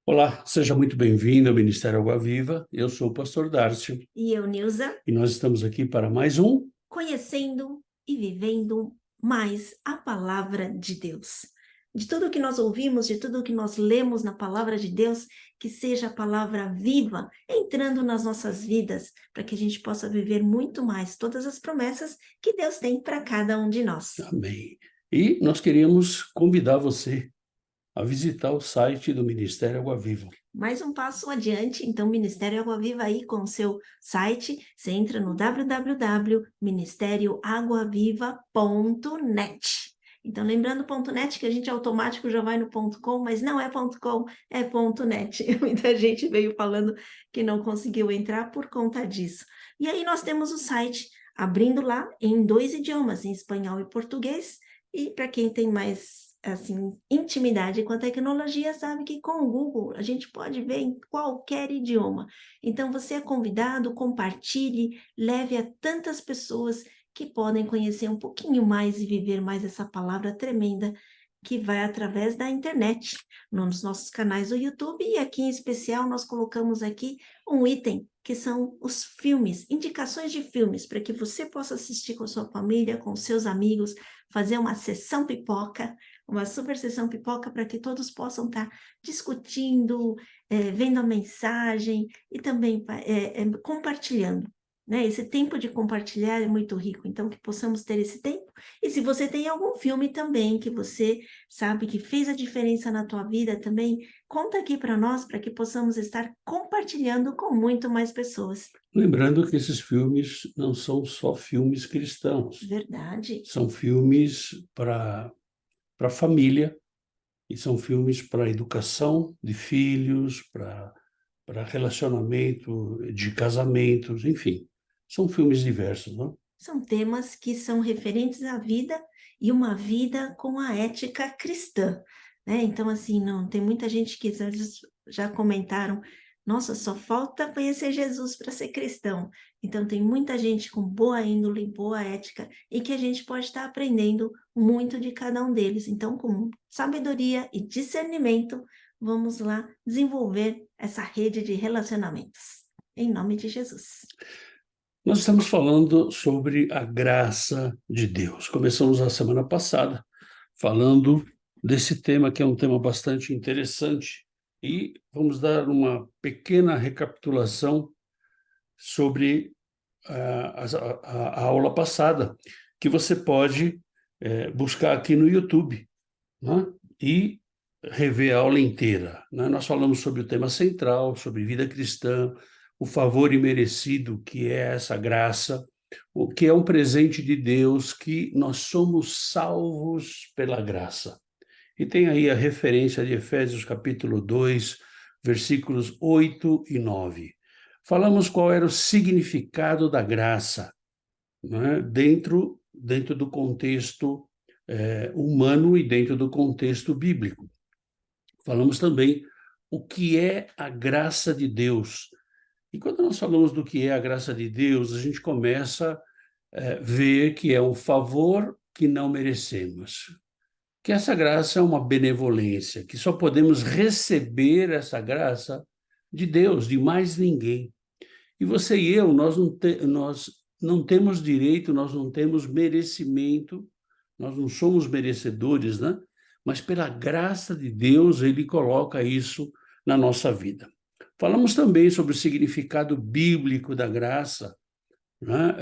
Olá, seja muito bem-vindo ao Ministério Água Viva. Eu sou o pastor Darcio E eu, Nilza, e nós estamos aqui para mais um. conhecendo e vivendo mais a palavra de Deus. De tudo que nós ouvimos, de tudo que nós lemos na palavra de Deus, que seja a palavra viva entrando nas nossas vidas, para que a gente possa viver muito mais todas as promessas que Deus tem para cada um de nós. Amém. E nós queríamos convidar você a visitar o site do Ministério Água Viva. Mais um passo adiante, então, Ministério Água Viva aí com o seu site, você entra no www.ministerioaguaviva.net. Então, lembrando .net, que a gente automático já vai no .com, mas não é .com, é .net. Muita gente veio falando que não conseguiu entrar por conta disso. E aí nós temos o site abrindo lá em 2 idiomas, em espanhol e português, e para quem tem mais assim, intimidade com a tecnologia, sabe que com o Google a gente pode ver em qualquer idioma. Então, você é convidado, compartilhe, leve a tantas pessoas que podem conhecer um pouquinho mais e viver mais essa palavra tremenda que vai através da internet, nos nossos canais do YouTube, e aqui em especial nós colocamos aqui um item que são os filmes, indicações de filmes, para que você possa assistir com sua família, com seus amigos, fazer uma sessão pipoca, uma super sessão pipoca para que todos possam estar discutindo, vendo a mensagem e também compartilhando. Né? Esse tempo de compartilhar é muito rico, então que possamos ter esse tempo. E se você tem algum filme também que você sabe que fez a diferença na tua vida também, conta aqui para nós, para que possamos estar compartilhando com muito mais pessoas. Lembrando que esses filmes não são só filmes cristãos, Verdade. são filmes para a família e são filmes para educação de filhos, para relacionamento de casamentos, enfim, são filmes diversos, não? São temas que são referentes à vida e uma vida com a ética cristã, né? Então, assim, não tem muita gente que às vezes já comentaram, nossa, só falta conhecer Jesus para ser cristão. Então, tem muita gente com boa índole, boa ética, e que a gente pode estar aprendendo muito de cada um deles. Então, com sabedoria e discernimento, vamos lá desenvolver essa rede de relacionamentos. Em nome de Jesus. Nós estamos falando sobre a graça de Deus. Começamos a semana passada falando desse tema, que é um tema bastante interessante, e vamos dar uma pequena recapitulação sobre a aula passada, que você pode buscar aqui no YouTube, né? E rever a aula inteira, né? Nós falamos sobre o tema central, sobre vida cristã, o favor imerecido que é essa graça, o que é um presente de Deus, que nós somos salvos pela graça. E tem aí a referência de Efésios capítulo 2, versículos 8 e 9. Falamos qual era o significado da graça, né? Dentro do contexto humano e dentro do contexto bíblico. Falamos também o que é a graça de Deus. E quando nós falamos do que é a graça de Deus, a gente começa a ver que é um favor que não merecemos. Que essa graça é uma benevolência, que só podemos receber essa graça de Deus, de mais ninguém. E você e eu, nós não temos direito, nós não temos merecimento, nós não somos merecedores, né? Mas pela graça de Deus, Ele coloca isso na nossa vida. Falamos também sobre o significado bíblico da graça, né?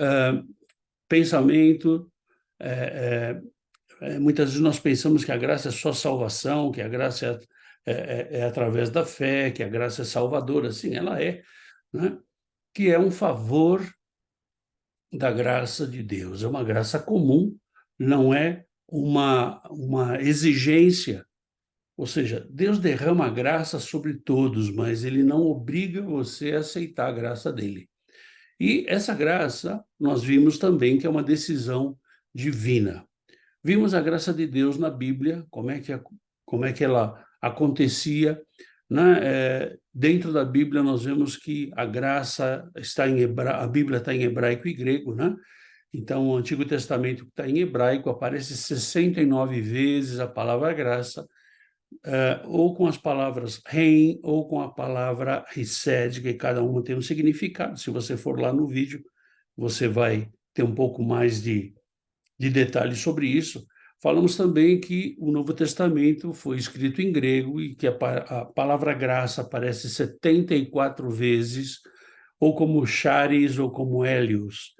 Pensamento, muitas vezes nós pensamos que a graça é só salvação, que a graça é através da fé, que a graça é salvadora. Sim, ela é, né? Que é um favor da graça de Deus. É uma graça comum, não é uma exigência. Ou seja, Deus derrama graça sobre todos, mas Ele não obriga você a aceitar a graça dele. E essa graça, nós vimos também que é uma decisão divina. Vimos a graça de Deus na Bíblia, como é que ela acontecia, né? Dentro da Bíblia nós vemos que a graça está em a Bíblia está em hebraico e grego, né? Então, o Antigo Testamento que está em hebraico aparece 69 vezes a palavra graça, ou com as palavras rein, ou com a palavra hesed, que cada uma tem um significado. Se você for lá no vídeo, você vai ter um pouco mais de detalhes sobre isso. Falamos também que o Novo Testamento foi escrito em grego e que a palavra graça aparece 74 vezes, ou como charis ou como hélios.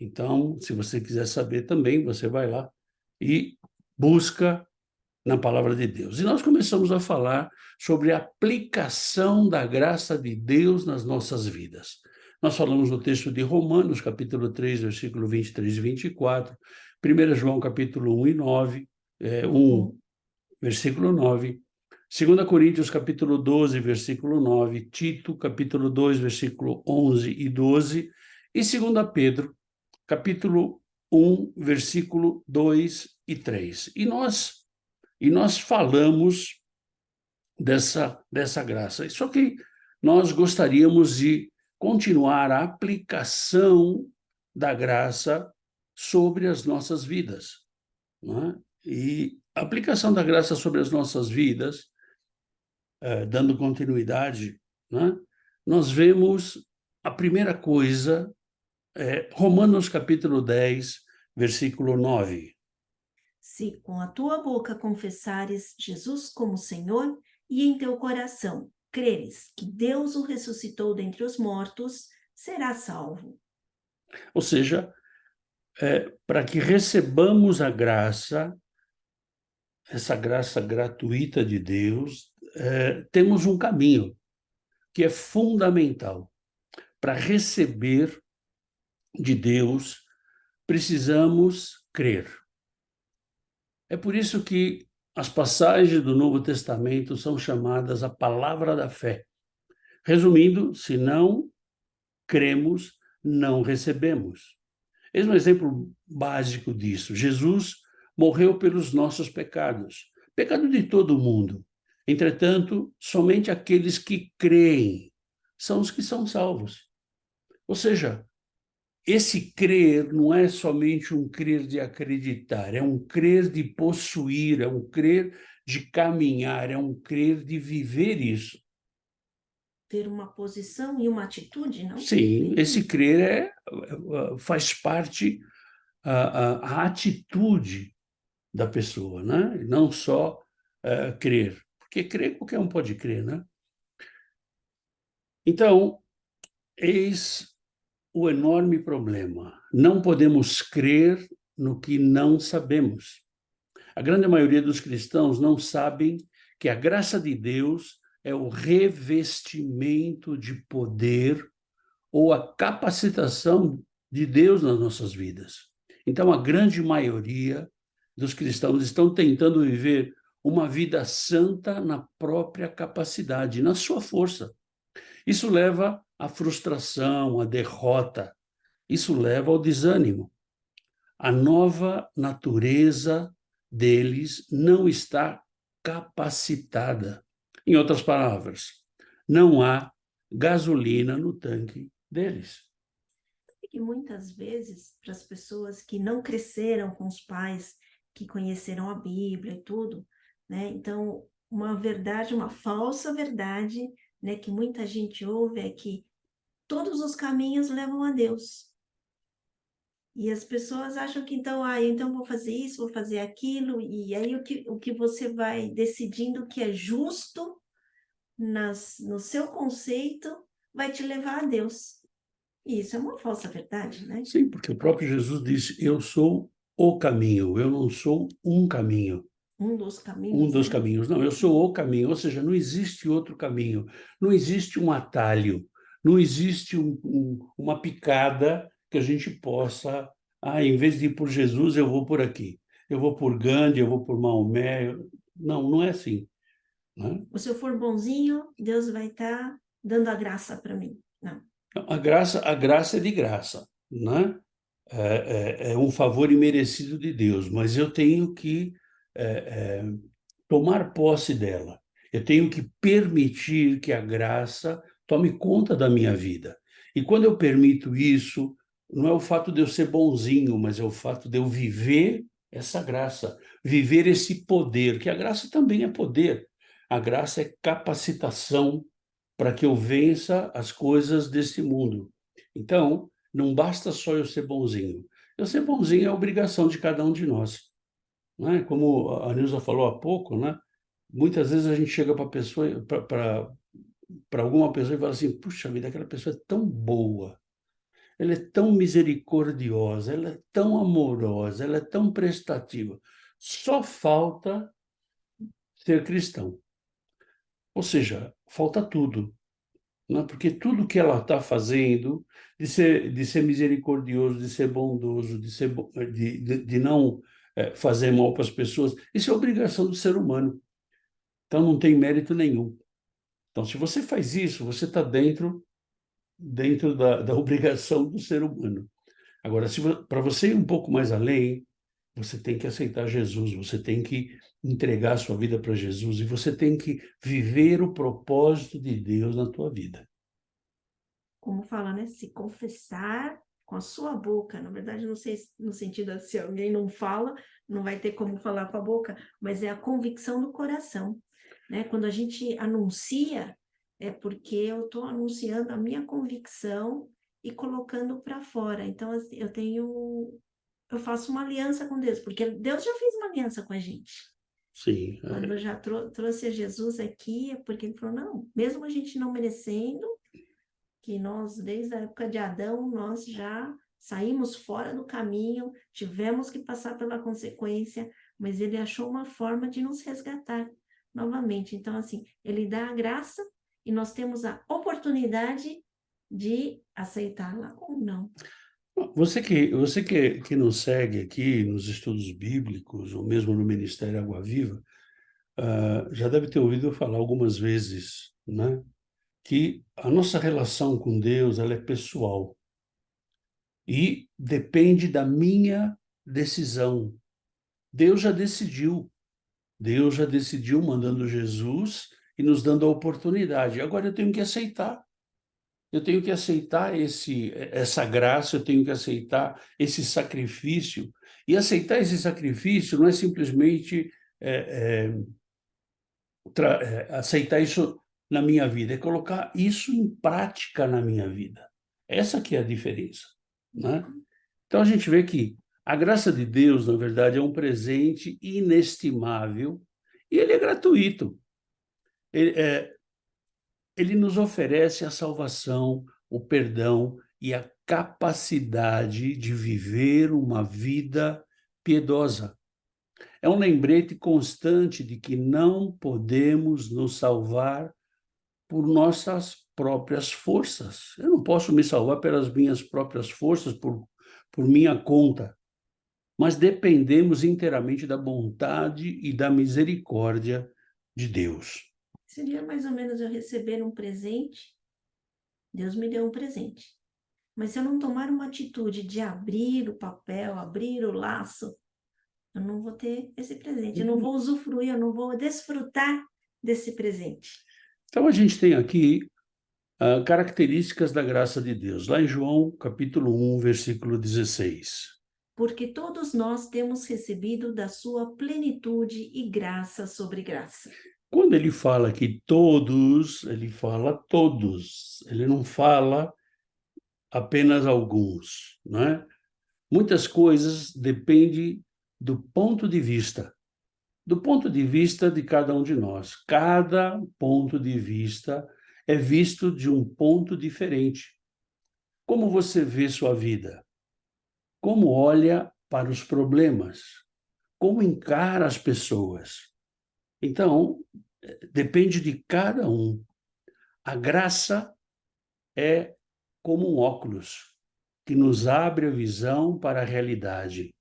Então, se você quiser saber também, você vai lá e busca na palavra de Deus. E nós começamos a falar sobre a aplicação da graça de Deus nas nossas vidas. Nós falamos no texto de Romanos, capítulo 3, versículo 23 e 24, 1 João, capítulo 1 e 9, 1, versículo 9, 2 Coríntios, capítulo 12, versículo 9, Tito, capítulo 2, versículo 11 e 12, e 2 Pedro, capítulo 1, versículo 2 e 3. E nós falamos dessa graça. Só que nós gostaríamos de continuar a aplicação da graça sobre as nossas vidas, não é? E a aplicação da graça sobre as nossas vidas, dando continuidade, não é? Nós vemos a primeira coisa, Romanos capítulo 10, versículo 9. Se com a tua boca confessares Jesus como Senhor e em teu coração creres que Deus o ressuscitou dentre os mortos, serás salvo. Ou seja, para que recebamos a graça, essa graça gratuita de Deus, temos um caminho que é fundamental. Para receber de Deus, precisamos crer. É por isso que as passagens do Novo Testamento são chamadas a palavra da fé. Resumindo, se não cremos, não recebemos. Eis um exemplo básico disso. Jesus morreu pelos nossos pecados, pecado de todo mundo. Entretanto, somente aqueles que creem são os que são salvos. Ou seja, esse crer não é somente um crer de acreditar, é um crer de possuir, é um crer de caminhar, é um crer de viver isso. Ter uma posição e uma atitude, não? Sim, esse crer faz parte a atitude da pessoa, né? Não só crer, porque crer qualquer um pode crer, né? Então, eis o enorme problema. Não podemos crer no que não sabemos. A grande maioria dos cristãos não sabem que a graça de Deus é o revestimento de poder ou a capacitação de Deus nas nossas vidas. Então, a grande maioria dos cristãos estão tentando viver uma vida santa na própria capacidade, na sua força. Isso leva à frustração, à derrota. Isso leva ao desânimo. A nova natureza deles não está capacitada. Em outras palavras, não há gasolina no tanque deles. E muitas vezes, para as pessoas que não cresceram com os pais, que conheceram a Bíblia e tudo, né? Então, uma verdade, uma falsa verdade, né, que muita gente ouve é que todos os caminhos levam a Deus. E as pessoas acham que então, então vou fazer isso, vou fazer aquilo, e aí o que você vai decidindo que é justo no seu conceito vai te levar a Deus. E isso é uma falsa verdade, né? Sim, porque o próprio Jesus disse: Eu sou o caminho, eu não sou um caminho. Um dos Um caminhos, dos né? caminhos. Não, eu sou o caminho, ou seja, não existe outro caminho, não existe um atalho, não existe uma picada que a gente possa, em vez de ir por Jesus, eu vou por aqui, eu vou por Gandhi, eu vou por Maomé. Não, não é assim, né? Se eu for bonzinho, Deus vai estar dando a graça para mim. Não. A graça é de graça, né? É um favor imerecido de Deus, mas eu tenho que é, é, tomar posse dela. Eu tenho que permitir que a graça tome conta da minha vida. E quando eu permito isso, não é o fato de eu ser bonzinho, mas é o fato de eu viver essa graça, viver esse poder, que a graça também é poder. A graça é capacitação para que eu vença as coisas desse mundo. Então, não basta só eu ser bonzinho. Eu ser bonzinho é obrigação de cada um de nós, né? Como a Nilza falou há pouco, né? Muitas vezes a gente chega para pessoa, para alguma pessoa e fala assim: puxa vida, aquela pessoa é tão boa, ela é tão misericordiosa, ela é tão amorosa, ela é tão prestativa. Só falta ser cristão. Ou seja, falta tudo, né? Porque tudo que ela está fazendo, de ser misericordioso, de ser bondoso, de não fazer mal para as pessoas, isso é obrigação do ser humano. Então não tem mérito nenhum. Então, se você faz isso, você está dentro da obrigação do ser humano. Agora, se para você ir um pouco mais além, você tem que aceitar Jesus, você tem que entregar a sua vida para Jesus e você tem que viver o propósito de Deus na tua vida. Como fala, né? Se confessar com a sua boca, na verdade, não sei no sentido de se alguém não fala, não vai ter como falar com a boca, mas é a convicção do coração, né? Quando a gente anuncia, é porque eu estou anunciando a minha convicção e colocando para fora. Então, assim, eu faço uma aliança com Deus, porque Deus já fez uma aliança com a gente. Sim, Quando eu já trouxe a Jesus aqui, é porque ele falou, não, mesmo a gente não merecendo, que nós, desde a época de Adão, nós já saímos fora do caminho, tivemos que passar pela consequência, mas ele achou uma forma de nos resgatar novamente. Então, assim, ele dá a graça e nós temos a oportunidade de aceitá-la ou não. você que nos segue aqui nos estudos bíblicos, ou mesmo no Ministério Água Viva, já deve ter ouvido eu falar algumas vezes, né, que a nossa relação com Deus ela é pessoal e depende da minha decisão. Deus já decidiu, Deus já decidiu mandando Jesus e nos dando a oportunidade. Agora eu tenho que aceitar. Eu tenho que aceitar essa graça, eu tenho que aceitar esse sacrifício. E aceitar esse sacrifício não é simplesmente é, aceitar isso na minha vida, é colocar isso em prática na minha vida. Essa que é a diferença, né? Então a gente vê que a graça de Deus, na verdade, é um presente inestimável e ele é gratuito. Ele nos oferece a salvação, o perdão e a capacidade de viver uma vida piedosa. É um lembrete constante de que não podemos nos salvar por nossas próprias forças. Eu não posso me salvar pelas minhas próprias forças, por minha conta, mas dependemos inteiramente da bondade e da misericórdia de Deus. Seria mais ou menos eu receber um presente, Deus me deu um presente. Mas se eu não tomar uma atitude de abrir o papel, abrir o laço, eu não vou ter esse presente, eu não vou usufruir, eu não vou desfrutar desse presente. Então a gente tem aqui características da graça de Deus, lá em João, capítulo 1, versículo 16. Porque todos nós temos recebido da sua plenitude e graça sobre graça. Quando ele fala que todos, ele fala todos, ele não fala apenas alguns, né? Muitas coisas dependem do ponto de vista de cada um de nós. Cada ponto de vista é visto de um ponto diferente. Como você vê sua vida? Como olha para os problemas? Como encara as pessoas? Então, depende de cada um. A graça é como um óculos que nos abre a visão para a realidade.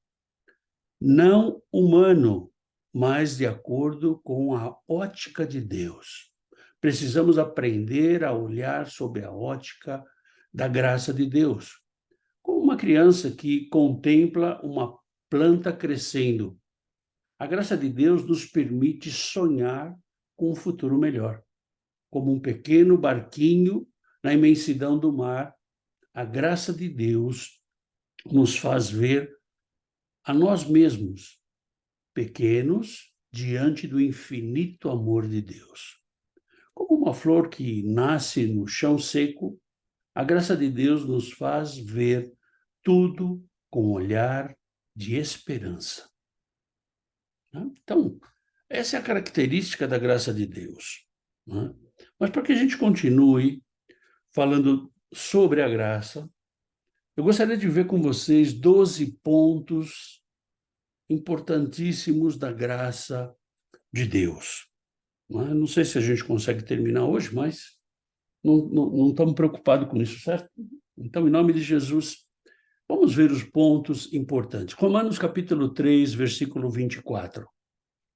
Não humano, mas de acordo com a ótica de Deus. Precisamos aprender a olhar sob a ótica da graça de Deus, como uma criança que contempla uma planta crescendo. A graça de Deus nos permite sonhar com um futuro melhor. Como um pequeno barquinho na imensidão do mar, a graça de Deus nos faz ver a nós mesmos pequenos diante do infinito amor de Deus. Como uma flor que nasce no chão seco, a graça de Deus nos faz ver tudo com um olhar de esperança. Então, essa é a característica da graça de Deus. Mas para que a gente continue falando sobre a graça, eu gostaria de ver com vocês 12 pontos importantíssimos da graça de Deus. Não sei se a gente consegue terminar hoje, mas não estamos preocupados com isso, certo? Então, em nome de Jesus, vamos ver os pontos importantes. Romanos capítulo 3, versículo 24.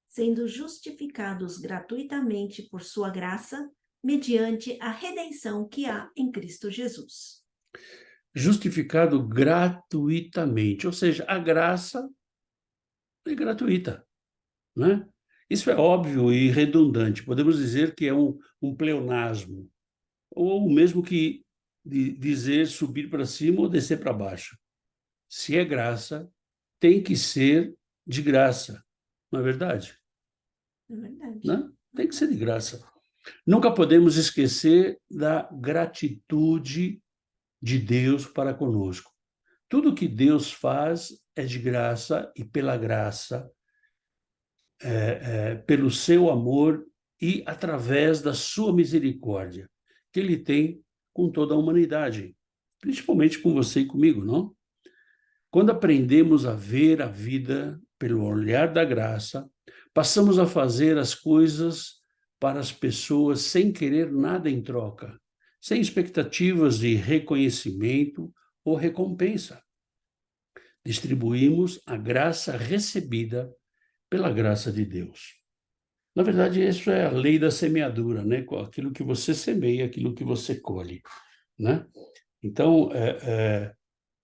Sendo justificados gratuitamente por sua graça, mediante a redenção que há em Cristo Jesus. Justificado gratuitamente, ou seja, a graça é gratuita, né? Isso é óbvio e redundante. Podemos dizer que é um pleonasmo, ou mesmo que dizer subir para cima ou descer para baixo. Se é graça, tem que ser de graça, não é verdade? É verdade. Né? Tem que ser de graça. Nunca podemos esquecer da gratitude de Deus para conosco. Tudo que Deus faz é de graça e pela graça, pelo seu amor e através da sua misericórdia, que Ele tem com toda a humanidade, principalmente com você e comigo, não? Quando aprendemos a ver a vida pelo olhar da graça, passamos a fazer as coisas para as pessoas sem querer nada em troca, sem expectativas de reconhecimento ou recompensa. Distribuímos a graça recebida pela graça de Deus. Na verdade, isso é a lei da semeadura, né? Aquilo que você semeia, aquilo que você colhe, né? Então,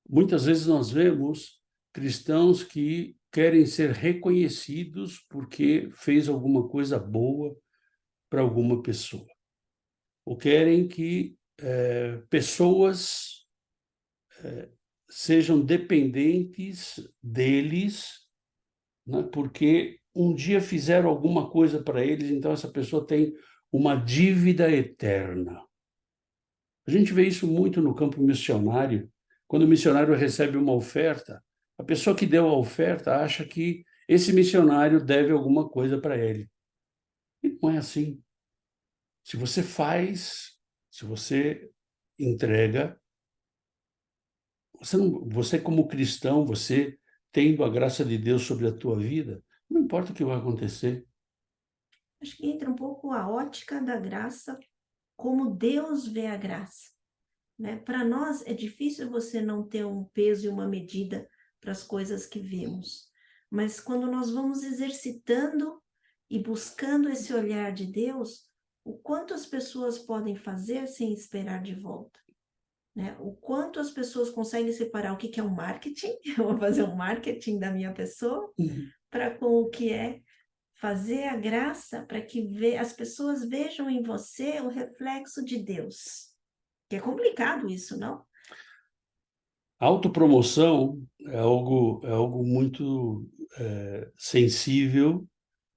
muitas vezes nós vemos cristãos que querem ser reconhecidos porque fez alguma coisa boa para alguma pessoa. Ou querem que pessoas sejam dependentes deles, né, porque um dia fizeram alguma coisa para eles, então essa pessoa tem uma dívida eterna. A gente vê isso muito no campo missionário. Quando o missionário recebe uma oferta, a pessoa que deu a oferta acha que esse missionário deve alguma coisa para ele. E não é assim. Se você faz, se você entrega, você como cristão, você tendo a graça de Deus sobre a tua vida, não importa o que vai acontecer. Acho que entra um pouco a ótica da graça, como Deus vê a graça, né? Para nós é difícil você não ter um peso e uma medida para as coisas que vemos, mas quando nós vamos exercitando e buscando esse olhar de Deus, o quanto as pessoas podem fazer sem esperar de volta, né? O quanto as pessoas conseguem separar o que é um marketing, eu vou fazer um marketing da minha pessoa, para com o que é fazer a graça para que as pessoas vejam em você o reflexo de Deus. Que é complicado isso, não? Autopromoção é algo muito sensível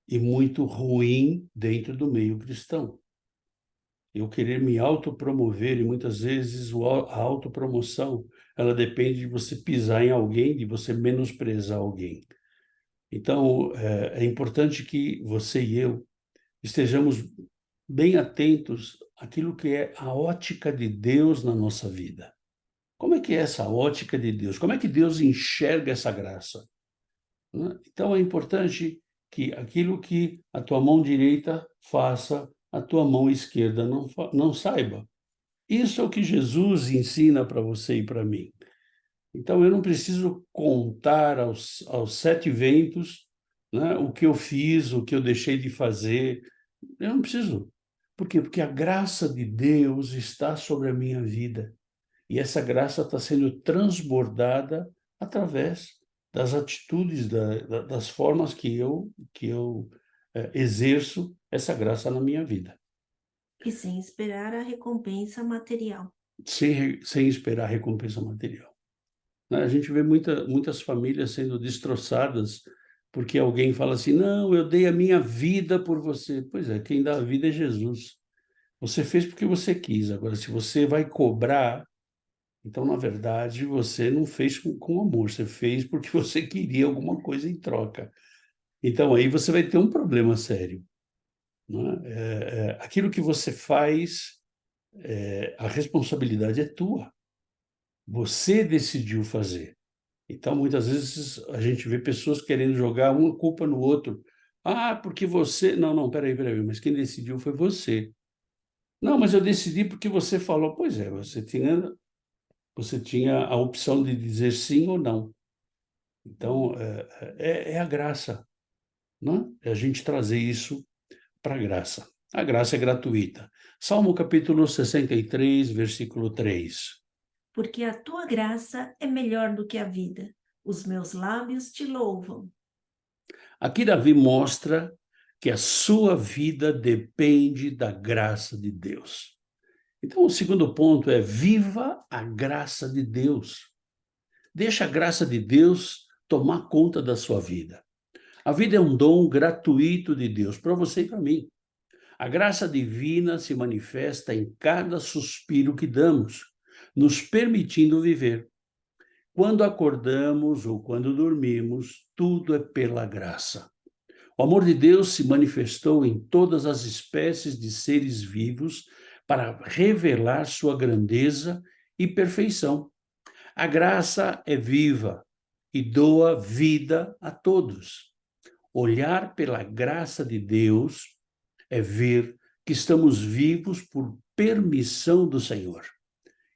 e muito ruim dentro do meio cristão. Eu querer me autopromover, e muitas vezes a autopromoção, ela depende de você pisar em alguém, de você menosprezar alguém. Então, é importante que você e eu estejamos bem atentos àquilo que é a ótica de Deus na nossa vida. Como é que é essa ótica de Deus? Como é que Deus enxerga essa graça? Então, é importante que aquilo que a tua mão direita faça, a tua mão esquerda não saiba. Isso é o que Jesus ensina para você e para mim. Então, eu não preciso contar aos sete ventos, né, o que eu fiz, o que eu deixei de fazer. Eu não preciso. Por quê? Porque a graça de Deus está sobre a minha vida. E essa graça está sendo transbordada através das atitudes, das formas que eu exerço essa graça na minha vida, E sem esperar a recompensa material. sem esperar recompensa material. Né? A gente vê muitas famílias sendo destroçadas porque alguém fala assim, não, eu dei a minha vida por você. Pois é, quem dá a vida é Jesus. Você fez porque você quis. Agora, se você vai cobrar, então, na verdade, você não fez com amor, você fez porque você queria alguma coisa em troca. Então, aí você vai ter um problema sério. Né? Aquilo que você faz, a responsabilidade é tua. Você decidiu fazer. Então, muitas vezes, a gente vê pessoas querendo jogar uma culpa no outro. Ah, porque você... Não, não, peraí, mas quem decidiu foi você. Não, mas eu decidi porque você falou. Pois é, você tinha a opção de dizer sim ou não. Então, é a graça, né? É a gente trazer isso para a graça. A graça é gratuita. Salmo capítulo 63, versículo 3. Porque a tua graça é melhor do que a vida. Os meus lábios te louvam. Aqui Davi mostra que a sua vida depende da graça de Deus. Então, o segundo ponto é: viva a graça de Deus. Deixa a graça de Deus tomar conta da sua vida. A vida é um dom gratuito de Deus para você e para mim. A graça divina se manifesta em cada suspiro que damos, nos permitindo viver. Quando acordamos ou quando dormimos, tudo é pela graça. O amor de Deus se manifestou em todas as espécies de seres vivos para revelar sua grandeza e perfeição. A graça é viva e doa vida a todos. Olhar pela graça de Deus é ver que estamos vivos por permissão do Senhor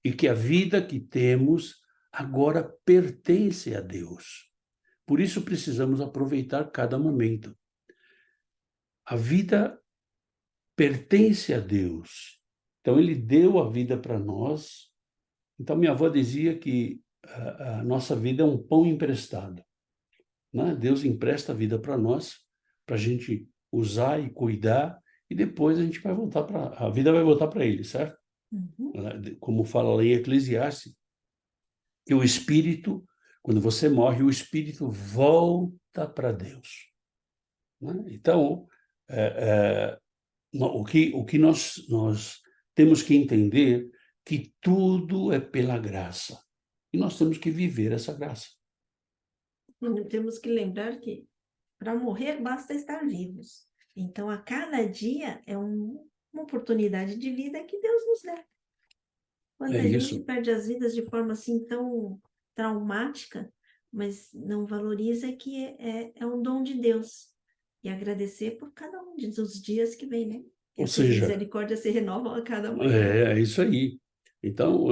e que a vida que temos agora pertence a Deus. Por isso precisamos aproveitar cada momento. A vida pertence a Deus. Então, Ele deu a vida para nós. Então, minha avó dizia que a nossa vida é um pão emprestado. Né? Deus empresta a vida para nós, para a gente usar e cuidar, e depois a gente vai voltar para... A vida vai voltar para Ele, certo? Uhum. Como fala lá em Eclesiastes, que o Espírito, quando você morre, o Espírito volta para Deus. Né? Então, o que nós temos que entender que tudo é pela graça. E nós temos que viver essa graça. Temos que lembrar que para morrer basta estar vivos. Então, a cada dia é uma oportunidade de vida que Deus nos dá. É Quanta gente isso. perde as vidas de forma assim tão traumática, mas não valoriza que é um dom de Deus. E agradecer por cada um dos dias que vem, né? Que Ou as suas seja, misericórdias se renovam a cada manhã. é isso aí. Então,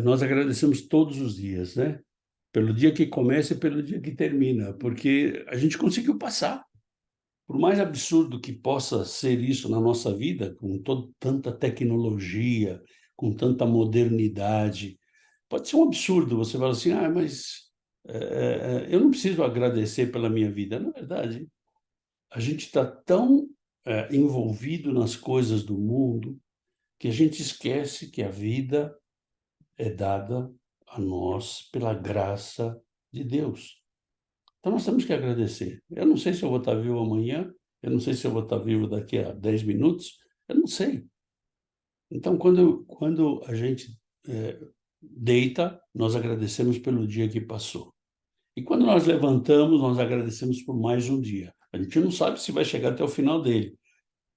nós agradecemos todos os dias, né? Pelo dia que começa e pelo dia que termina, porque a gente conseguiu passar. Por mais absurdo que possa ser isso na nossa vida, com tanta tecnologia, com tanta modernidade, pode ser um absurdo. Você fala assim, mas eu não preciso agradecer pela minha vida. Na verdade, a gente está tão envolvido nas coisas do mundo que a gente esquece que a vida é dada a nós pela graça de Deus. Então, nós temos que agradecer. Eu não sei se eu vou estar vivo amanhã, eu não sei se eu vou estar vivo daqui a 10 minutos, eu não sei. Então, quando a gente deita, nós agradecemos pelo dia que passou. E quando nós levantamos, nós agradecemos por mais um dia. A gente não sabe se vai chegar até o final dele.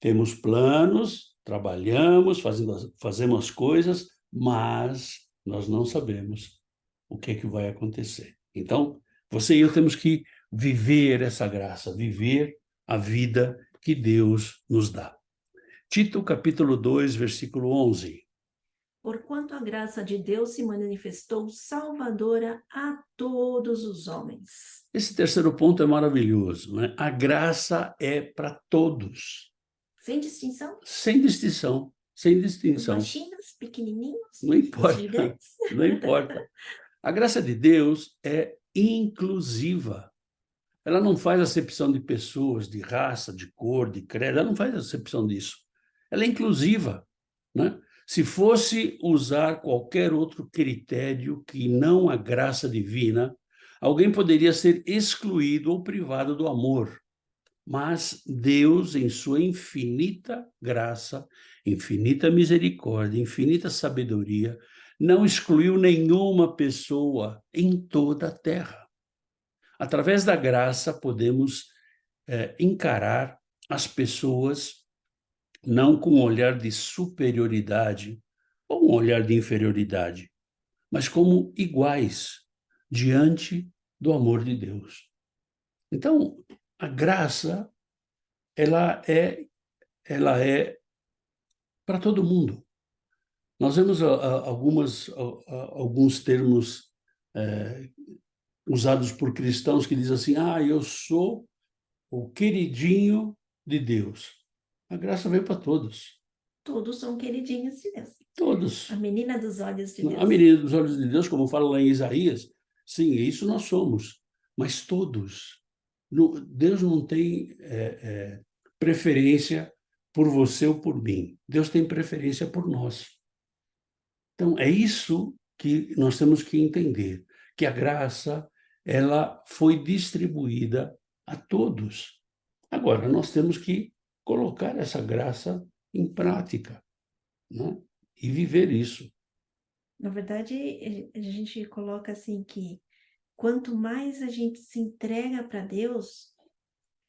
Temos planos, trabalhamos, fazemos as coisas, mas nós não sabemos o que é que vai acontecer. Então, você e eu temos que viver essa graça, viver a vida que Deus nos dá. Tito, capítulo 2, versículo 11. Porquanto a graça de Deus se manifestou salvadora a todos os homens. Esse terceiro ponto é maravilhoso, né? A graça é para todos, Sem distinção, sem distinção, sem os distinção. baixinhos, pequenininhos, Não os importa, gigantes. não importa. A graça de Deus é inclusiva. Ela não faz acepção de pessoas, de raça, de cor, de credo, ela não faz acepção disso. Ela é inclusiva, né? Se fosse usar qualquer outro critério que não a graça divina, alguém poderia ser excluído ou privado do amor. Mas Deus, em sua infinita graça, infinita misericórdia, infinita sabedoria, não excluiu nenhuma pessoa em toda a terra. Através da graça, podemos encarar as pessoas não com um olhar de superioridade ou um olhar de inferioridade, mas como iguais diante do amor de Deus. Então, a graça, ela é para todo mundo. Nós vemos alguns termos usados por cristãos que dizem assim: eu sou o queridinho de Deus. A graça veio para todos. Todos são queridinhos de Deus. Todos. A menina dos olhos de A Deus. menina dos olhos de Deus, como fala lá em Isaías, sim, isso nós somos, mas todos. Deus não tem preferência por você ou por mim. Deus tem preferência por nós. Então, é isso que nós temos que entender, que a graça, ela foi distribuída a todos. Agora, nós temos que colocar essa graça em prática, né? E viver isso. Na verdade, a gente coloca assim que quanto mais a gente se entrega para Deus,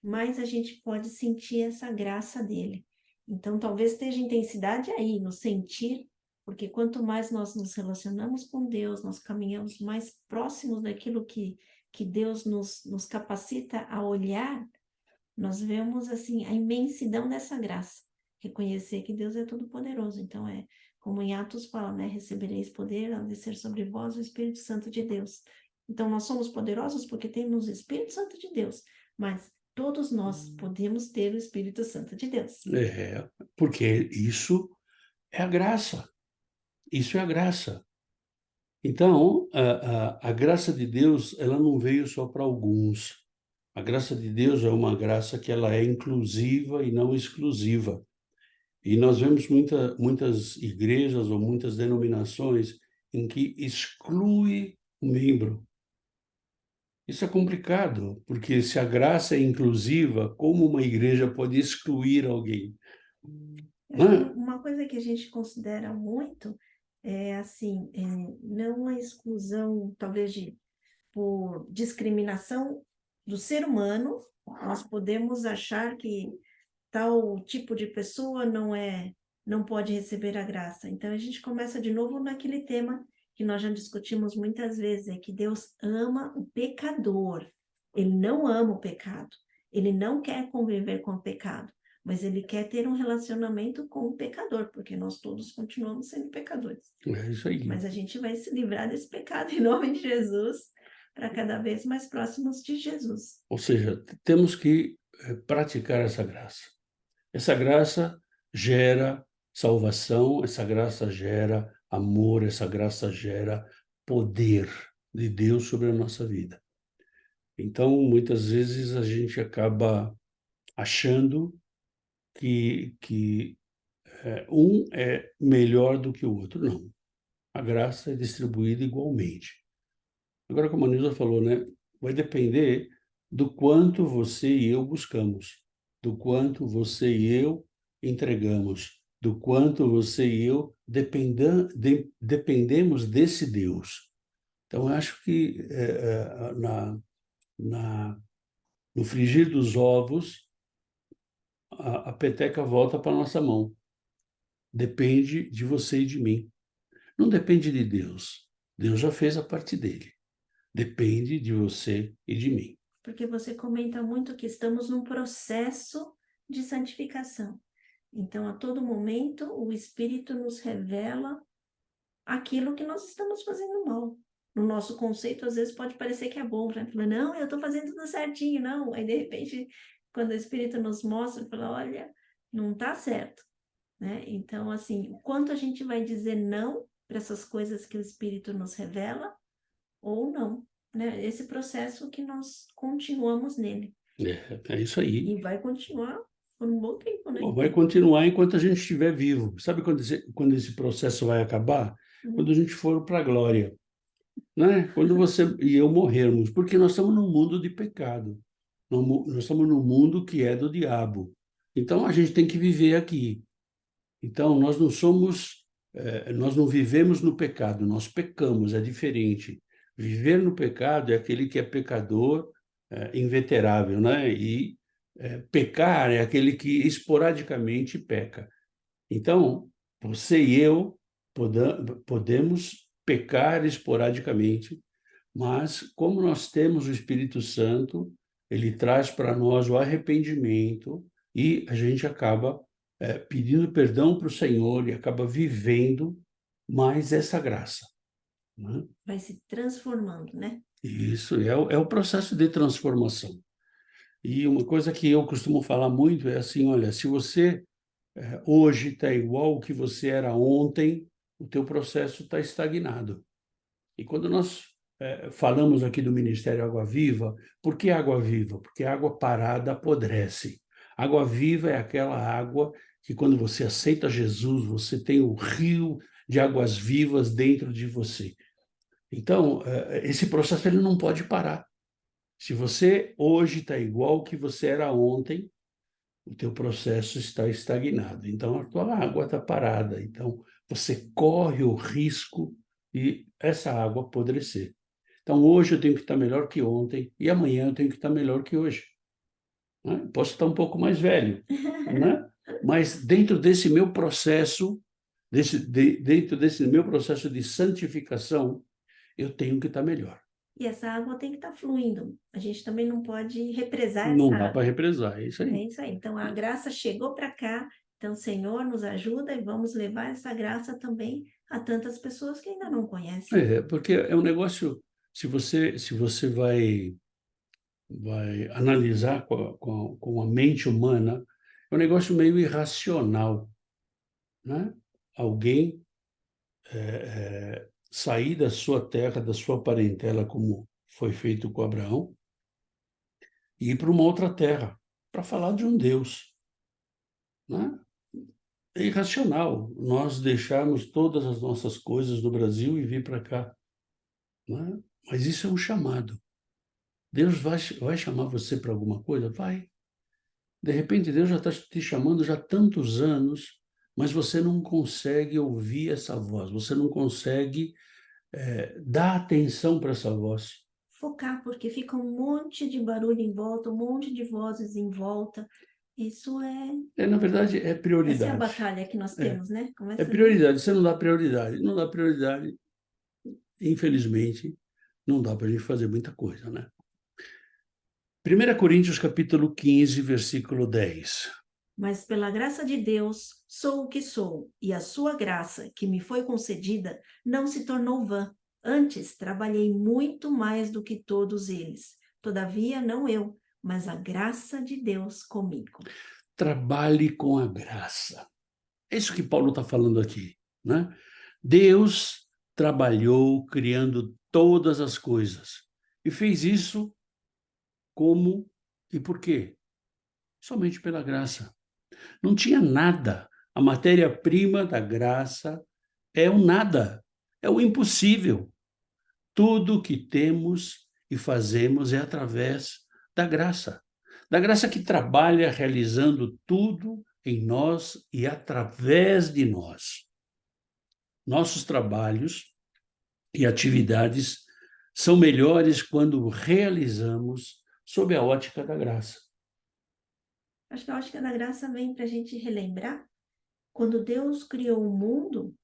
mais a gente pode sentir essa graça dele. Então, talvez esteja intensidade aí, no sentir, porque quanto mais nós nos relacionamos com Deus, nós caminhamos mais próximos daquilo que Deus nos capacita a olhar, nós vemos, assim, a imensidão dessa graça. Reconhecer que Deus é todo-poderoso. Então, como em Atos fala, né? Recebereis poder ao descer sobre vós o Espírito Santo de Deus. Então, nós somos poderosos porque temos o Espírito Santo de Deus, mas todos nós podemos ter o Espírito Santo de Deus. Porque isso é a graça. Isso é a graça. Então, a graça de Deus, ela não veio só para alguns. A graça de Deus é uma graça que ela é inclusiva e não exclusiva. E nós vemos muitas igrejas ou muitas denominações em que exclui o membro. Isso é complicado, porque se a graça é inclusiva, como uma igreja pode excluir alguém? Acho que Né? uma coisa que a gente considera muito é assim, não a exclusão, talvez, por discriminação do ser humano, nós podemos achar que tal tipo de pessoa não pode receber a graça. Então a gente começa de novo naquele tema que nós já discutimos muitas vezes, é que Deus ama o pecador. Ele não ama o pecado. Ele não quer conviver com o pecado, mas ele quer ter um relacionamento com o pecador, porque nós todos continuamos sendo pecadores. É isso aí. Mas a gente vai se livrar desse pecado em nome de Jesus, para cada vez mais próximos de Jesus. Ou seja, temos que praticar essa graça. Essa graça gera salvação, essa graça gera amor, essa graça gera poder de Deus sobre a nossa vida. Então, muitas vezes a gente acaba achando que um é melhor do que o outro. Não. A graça é distribuída igualmente. Agora, como a Nilza falou, né, vai depender do quanto você e eu buscamos, do quanto você e eu entregamos, do quanto você e eu dependemos desse Deus. Então, eu acho que na, no frigir dos ovos, a peteca volta para a nossa mão. Depende de você e de mim. Não depende de Deus. Deus já fez a parte dele. Depende de você e de mim. Porque você comenta muito que estamos num processo de santificação. Então, a todo momento, o Espírito nos revela aquilo que nós estamos fazendo mal. No nosso conceito, às vezes pode parecer que é bom, né? Fala, não, eu estou fazendo tudo certinho, não. Aí, de repente, quando o Espírito nos mostra, fala, olha, não está certo, né? Então, assim, o quanto a gente vai dizer não para essas coisas que o Espírito nos revela, ou não. né? Esse processo que nós continuamos nele. É isso aí. E vai continuar por um bom tempo, né? Bom, vai continuar enquanto a gente estiver vivo. Sabe quando esse processo vai acabar? Quando a gente for para a glória, né? Quando você e eu morrermos, porque nós estamos num mundo de pecado. Nós estamos num mundo que é do diabo. Então a gente tem que viver aqui. Então nós não vivemos no pecado, nós pecamos, é diferente. Viver no pecado é aquele que é pecador, inveterável, né? E pecar é aquele que esporadicamente peca. Então, você e eu podemos pecar esporadicamente, mas como nós temos o Espírito Santo, ele traz para nós o arrependimento e a gente acaba pedindo perdão para o Senhor e acaba vivendo mais essa graça, né? Vai se transformando, né? Isso é o processo de transformação. E uma coisa que eu costumo falar muito é assim, olha, se você hoje está igual o que você era ontem, o teu processo está estagnado. E quando nós falamos aqui do Ministério Água Viva, por que água viva? Porque água parada apodrece. Água viva é aquela água que, quando você aceita Jesus, você tem o rio de águas vivas dentro de você. Então, esse processo ele não pode parar. Se você hoje está igual o que você era ontem, o teu processo está estagnado. Então, a tua água está parada. Então, você corre o risco de essa água apodrecer. Então, hoje eu tenho que estar melhor que ontem e amanhã eu tenho que estar melhor que hoje, né? Posso estar um pouco mais velho, né? Mas dentro desse meu processo, dentro desse meu processo de santificação, eu tenho que estar melhor. E essa água tem que estar fluindo. A gente também não pode represar Não essa dá para água. represar, é isso É aí. isso aí. Então, a graça chegou para cá. Então, Senhor, nos ajuda e vamos levar essa graça também a tantas pessoas que ainda não conhecem. Porque é um negócio, se você vai analisar com a mente humana, é um negócio meio irracional, né? Alguém sair da sua terra, da sua parentela, como foi feito com Abraão, e ir para uma outra terra para falar de um Deus, né? É irracional nós deixarmos todas as nossas coisas do Brasil e vir para cá, né? Mas isso é um chamado. Deus vai chamar você para alguma coisa? Vai. De repente, Deus já está te chamando já há tantos anos, mas você não consegue ouvir essa voz, você não consegue dar atenção para essa voz. Focar, porque fica um monte de barulho em volta, um monte de vozes em volta. Isso Na verdade, é essa é a prioridade. batalha que nós É, temos, né? é Começa daí. prioridade. Você não dá prioridade. Não dá prioridade, infelizmente, não dá para a gente fazer muita coisa, né? 1 Coríntios capítulo 15, versículo 10. Mas pela graça de Deus, sou o que sou, e a sua graça, que me foi concedida, não se tornou vã. Antes, trabalhei muito mais do que todos eles. Todavia, não eu, mas a graça de Deus comigo. Trabalhe com a graça. É isso que Paulo está falando aqui, né? Deus trabalhou criando todas as coisas e fez isso como e por quê? Somente pela graça. Não tinha nada. A matéria-prima da graça é o nada, é o impossível. Tudo que temos e fazemos é através da graça que trabalha realizando tudo em nós e através de nós. Nossos trabalhos e atividades são melhores quando realizamos sob a ótica da graça. Acho que a ótica da graça vem para a gente relembrar quando Deus criou o mundo.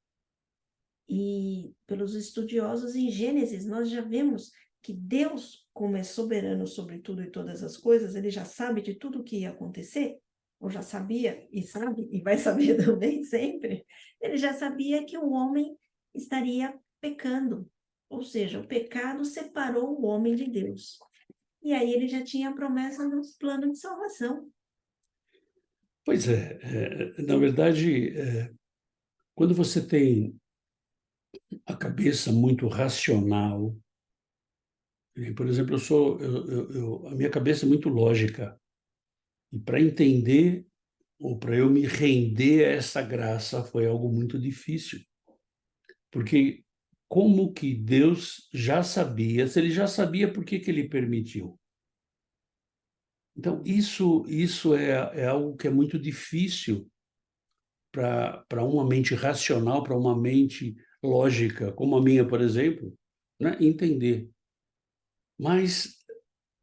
E pelos estudiosos em Gênesis, nós já vemos que Deus, como é soberano sobre tudo e todas as coisas, ele já sabe de tudo o que ia acontecer, ou já sabia e sabe, e vai saber também sempre. Ele já sabia que o homem estaria pecando, ou seja, o pecado separou o homem de Deus. E aí ele já tinha a promessa dos planos de salvação. Pois é, na verdade, quando você tem a cabeça muito racional, Por exemplo, a minha cabeça é muito lógica. E para entender, ou para eu me render a essa graça, foi algo muito difícil. Porque como que Deus já sabia? Se ele já sabia, por que que ele permitiu? Então, isso é algo que é muito difícil para uma mente racional, para uma mente lógica, como a minha, por exemplo, né? Entender. Mas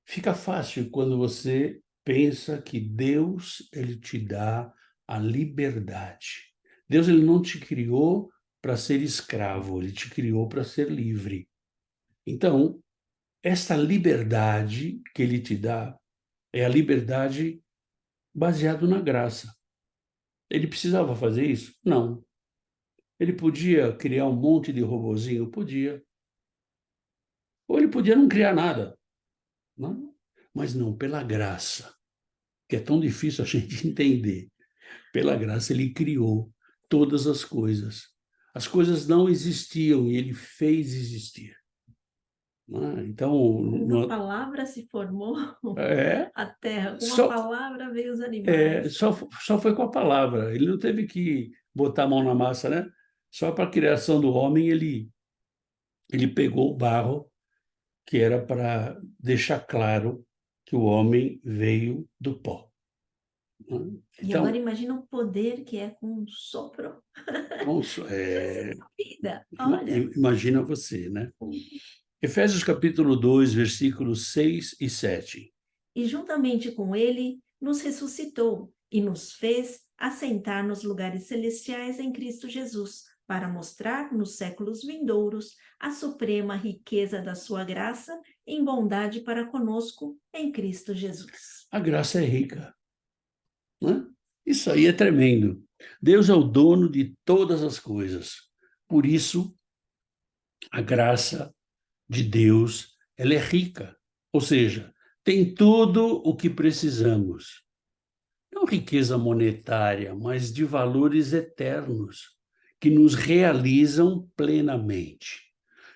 fica fácil quando você pensa que Deus ele te dá a liberdade. Deus ele não te criou para ser escravo, ele te criou para ser livre. Então, essa liberdade que ele te dá é a liberdade baseada na graça. Ele precisava fazer isso? Não. Ele podia criar um monte de robozinho? Podia. Ou ele podia não criar nada, não? Mas não, pela graça, que é tão difícil a gente entender. Pela graça, ele criou todas as coisas. As coisas não existiam e ele fez existir. Não é? Então, Uma palavra se formou é, a terra, com uma só, palavra veio os animais. só foi com a palavra. Ele não teve que botar a mão na massa, né? Só para a criação do homem, ele pegou o barro, que era para deixar claro que o homem veio do pó. Né? E agora Então, imagina o poder que é com um sopro. nossa, Vida, olha. imagina você, né? Efésios capítulo 2, versículos 6 e 7. E juntamente com ele nos ressuscitou e nos fez assentar nos lugares celestiais em Cristo Jesus, para mostrar nos séculos vindouros a suprema riqueza da sua graça em bondade para conosco em Cristo Jesus. A graça é rica, né? Isso aí é tremendo. Deus é o dono de todas as coisas. Por isso, a graça de Deus, ela é rica. Ou seja, tem tudo o que precisamos. Não riqueza monetária, mas de valores eternos, que nos realizam plenamente.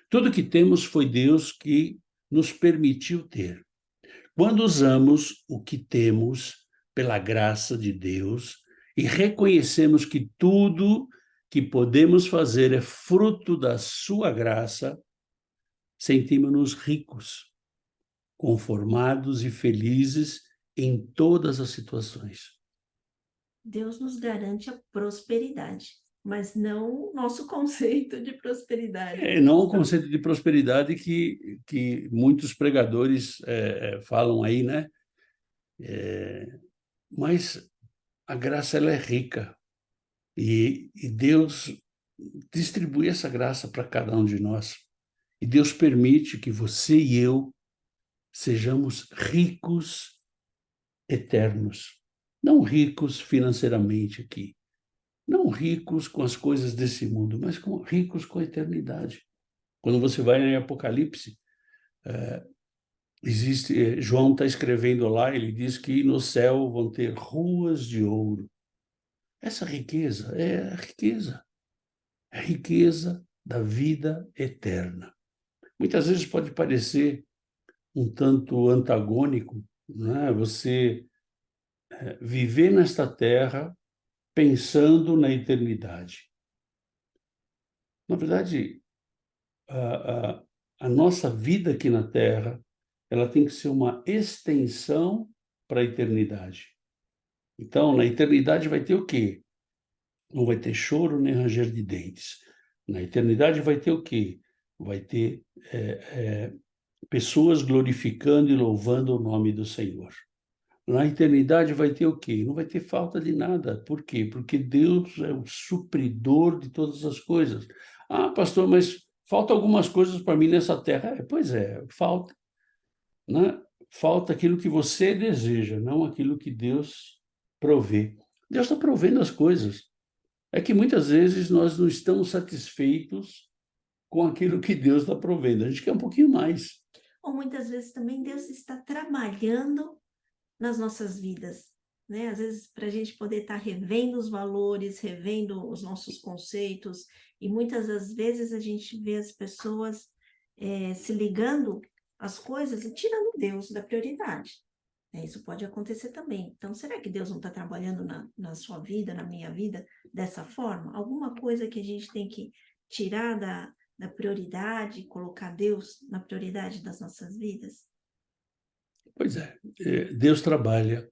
Tudo que temos foi Deus que nos permitiu ter. Quando usamos o que temos pela graça de Deus e reconhecemos que tudo que podemos fazer é fruto da sua graça, sentimos-nos ricos, conformados e felizes em todas as situações. Deus nos garante a prosperidade, mas não o nosso conceito de prosperidade Não o cristão. conceito de prosperidade que muitos pregadores falam aí, né? Mas a graça ela é rica e Deus distribui essa graça para cada um de nós. E Deus permite que você e eu sejamos ricos eternos. Não ricos financeiramente aqui, não ricos com as coisas desse mundo, mas ricos com a eternidade. Quando você vai em Apocalipse, João está escrevendo lá, ele diz que no céu vão ter ruas de ouro. Essa riqueza é a riqueza. É a riqueza da vida eterna. Muitas vezes pode parecer um tanto antagônico, né? Você viver nesta terra pensando na eternidade. Na verdade, a, a, a nossa vida aqui na terra, ela tem que ser uma extensão para a eternidade. Então, na eternidade vai ter o quê? Não vai ter choro nem ranger de dentes. Na eternidade vai ter o quê? Vai ter pessoas glorificando e louvando o nome do Senhor. Na eternidade vai ter o quê? Não vai ter falta de nada. Por quê? Porque Deus é o supridor de todas as coisas. Ah, pastor, mas falta algumas coisas para mim nessa terra. Pois é, falta, né? Falta aquilo que você deseja, não aquilo que Deus provê. Deus está provendo as coisas. É que muitas vezes nós não estamos satisfeitos com aquilo que Deus está provendo. A gente quer um pouquinho mais. Ou muitas vezes também Deus está trabalhando nas nossas vidas, né? Às vezes para a gente poder estar revendo os valores, revendo os nossos conceitos, e muitas das vezes a gente vê as pessoas se ligando as coisas e tirando Deus da prioridade. Isso pode acontecer também. Então, será que Deus não está trabalhando na sua vida, na minha vida, dessa forma? Alguma coisa que a gente tem que tirar da prioridade, colocar Deus na prioridade das nossas vidas? Pois é, Deus trabalha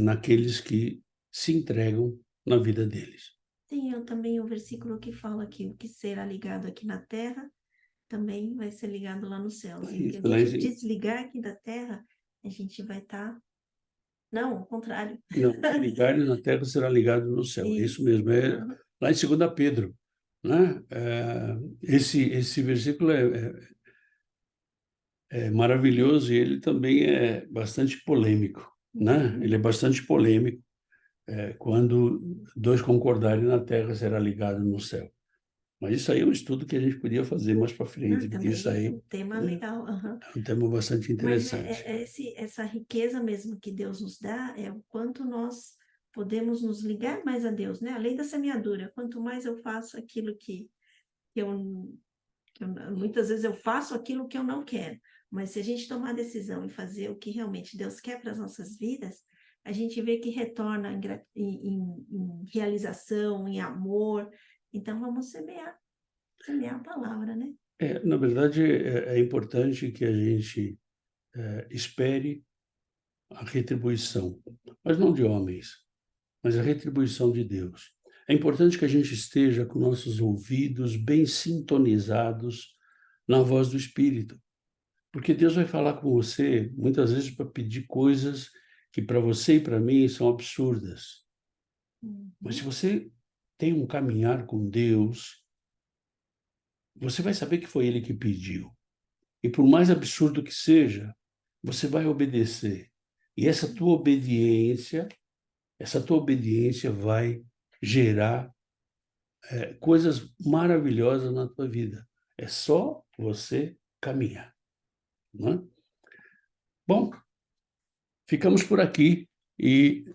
naqueles que se entregam na vida deles. Tem também o versículo que fala que o que será ligado aqui na terra também vai ser ligado lá nos céus. E o que a Isso, lá gente desligar aqui da terra, a gente vai estar... Não, ao contrário. não, ligar na terra será ligado no céu. Isso mesmo, Uhum. lá em 2 Pedro, né? Esse versículo é maravilhoso e ele também é bastante polêmico, né? Ele é bastante polêmico. Quando dois concordarem na terra, será ligado no céu. Mas isso aí é um estudo que a gente podia fazer mais para frente, porque isso Também é aí um tema legal. Uhum. é um tema bastante Mas interessante. essa riqueza mesmo que Deus nos dá é o quanto nós podemos nos ligar mais a Deus, né? A lei da semeadura. Quanto mais eu faço aquilo muitas vezes eu faço aquilo que eu não quero, mas se a gente tomar a decisão e fazer o que realmente Deus quer para as nossas vidas, a gente vê que retorna em realização, em amor. Então vamos semear a palavra, né? Na verdade, é importante que a gente espere a retribuição, mas não de homens, mas a retribuição de Deus. É importante que a gente esteja com nossos ouvidos bem sintonizados na voz do Espírito, porque Deus vai falar com você muitas vezes para pedir coisas que para você e para mim são absurdas. Mas se você tem um caminhar com Deus, você vai saber que foi Ele que pediu. E por mais absurdo que seja, você vai obedecer. E essa tua obediência vai gerar coisas maravilhosas na tua vida. É só você caminhar, né? Bom, ficamos por aqui e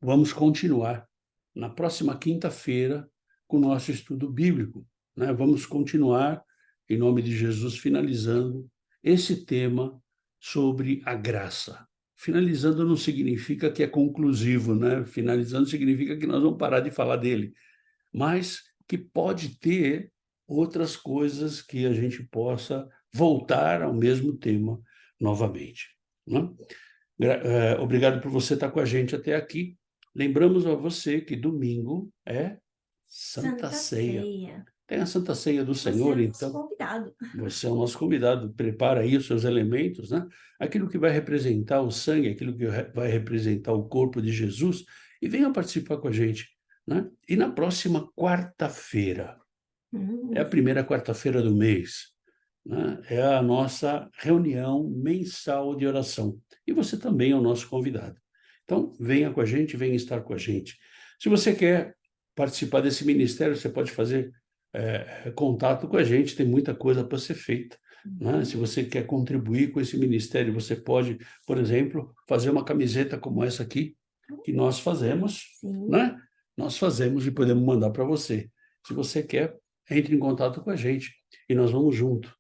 vamos continuar na próxima quinta-feira com o nosso estudo bíblico, né? Vamos continuar, em nome de Jesus, finalizando esse tema sobre a graça. Finalizando não significa que é conclusivo, né? Finalizando significa que nós vamos parar de falar dele, mas que pode ter outras coisas que a gente possa voltar ao mesmo tema novamente, né? Obrigado por você estar com a gente até aqui. Lembramos a você que domingo é Santa Ceia. Tem a Santa Ceia do Senhor, então você é o nosso convidado. Prepara aí os seus elementos, né? Aquilo que vai representar o sangue, aquilo que vai representar o corpo de Jesus, e venha participar com a gente, né? E na próxima quarta-feira, é a primeira quarta-feira do mês, né? É a nossa reunião mensal de oração. E você também é o nosso convidado. Então, venha com a gente, venha estar com a gente. Se você quer participar desse ministério, você pode fazer contato com a gente, tem muita coisa para ser feita, né? Se você quer contribuir com esse ministério, você pode, por exemplo, fazer uma camiseta como essa aqui, que nós fazemos, né? Nós fazemos e podemos mandar para você. Se você quer, entre em contato com a gente e nós vamos junto,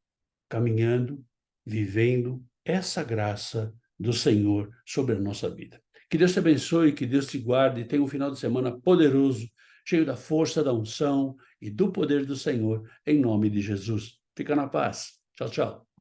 caminhando, vivendo essa graça do Senhor sobre a nossa vida. Que Deus te abençoe, que Deus te guarde, tenha um final de semana poderoso, cheio da força, da unção e do poder do Senhor, em nome de Jesus. Fica na paz. Tchau, tchau.